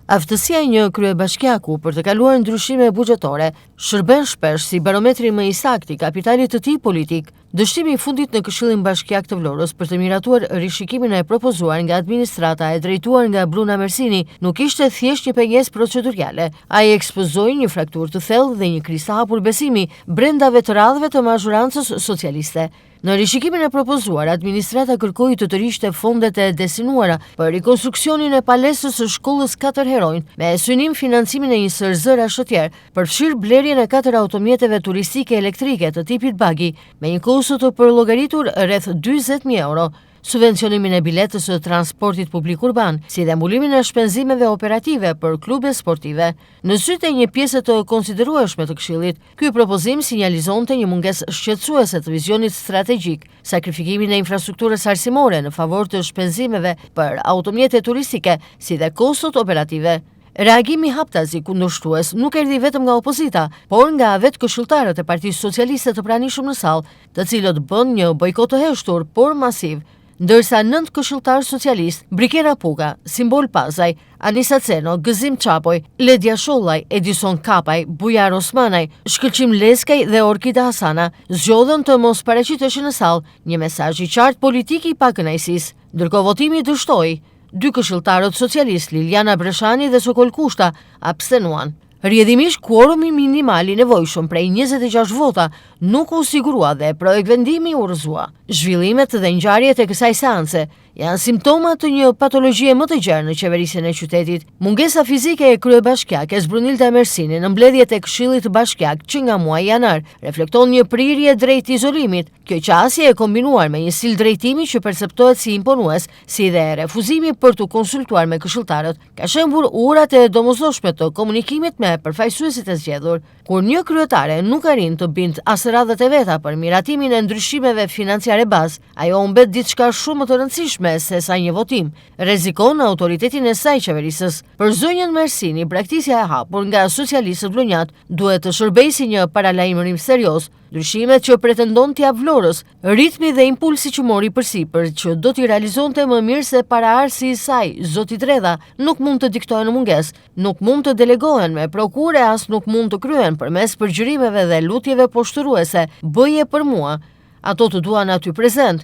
Aftësia e një kryebashkiaku për të kaluar ndryshime buxhetore shërben shpesh si barometri më i saktë i kapitalit të tij politik. Dështimi i fundit në Këshillin Bashkiak të Vlorës për të miratuar rishikimin e propozuar nga administrata e drejtuar nga Bruna Mersini nuk ishte thjesht një pengesë procedurale. Ai ekspozoi një frakturë të thellë dhe një krizë të hapur besimi brenda veteranëve të mazhorancës socialiste. Në rishikimin e propozuar, administrata kërkoi të tërhiqte fondet e destinuara për rikonstruksionin e palesës së shkollës 4 Heronj, me synim financimin e një SRZ Shëtjer, përfshir blerjen e 4 automjeteve turistike elektrike të tipit bagi, me një kosto të përllogaritur rreth 40.000 euro. Subvencionimin e biletës së transportit publik urban, si dhe mbulimin e shpenzimeve operative për klube sportive. Në sytë e një pjesë të konsiderueshme të Këshillit, ky propozim sinjalizonte një mungesë shqetësuese të vizionit strategjik, sakrifikimin e infrastrukturës arsimore në favor të shpenzimeve për automjete turistike, si dhe kostot operative. Reagimi haptazi kundërshtues nuk erdhi vetëm nga opozita, por nga vetë këshilltarët e Partisë Socialiste të pranishëm në sallë, të cilët bën një bojkot të heshtur, por masiv. Ndërsa 9 këshilltarë socialist, Brikera Puga, Simbol Pazaj, Anisa Ceno, Gëzim Çapoj, Ledja Shollaj, Edison Kapaj, Bujar Osmanaj, Shkëlqim Leskaj dhe Orkida Hasana zgjodhen të mos paraqiteshin në sallë një mesazh i qartë politik i pakënaqësisë. Ndërkohë votimi dështoi. 2 këshilltarët socialist, Liliana Breshani dhe Sokol Kushta, abstenuan. Rrjedhimisht, kuorumi minimal i nevojshëm prej 26 vota nuk u sigurua dhe projekt vendimi u rrëzua. Zhvillimet dhe ngjarjet e kësaj seance janë simptoma të një patologjie më të gjerë në qeverisjen e qytetit. Mungesa fizike e kryebashkiakes Brunilda Mersini në mbledhjet e Këshillit Bashkiak që nga muaji janar reflekton një prirje drejt izolimit. Kjo qasje e kombinuar me një stil drejtimi që perceptohet si imponues, si dhe refuzimi për të konsultuar me këshilltarët, ka shembur urat e domosdoshme të komunikimit me përfaqësuesit e zgjedhur. Kur një kryetare nuk arrin të bindë as radhët e veta për miratimin e ndryshimeve financiare bazë, ajo humbet diçka shumë më të rëndësishme se sa një votim. Rrezikon autoritetin e saj qeverisës. Për zonjën Mersini, braktisja e hapur nga socialistët vlonjat duhet të shërbejë si një paralajmërim serioz. Ndryshimet që pretendon t'ia Vlorës, ritmi dhe impulsi që mori përsipër që do t'i realizonte më mirë se paraardhësi i saj, zoti Dredha, nuk mund të diktohen mungesë, nuk mund të delegohen me prokurë, as nuk mund të kryen përmes përgjërimeve dhe lutjeve poshtëruese, bëje për mua. Ato të duan aty prezent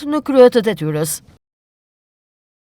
në krye të detyrës.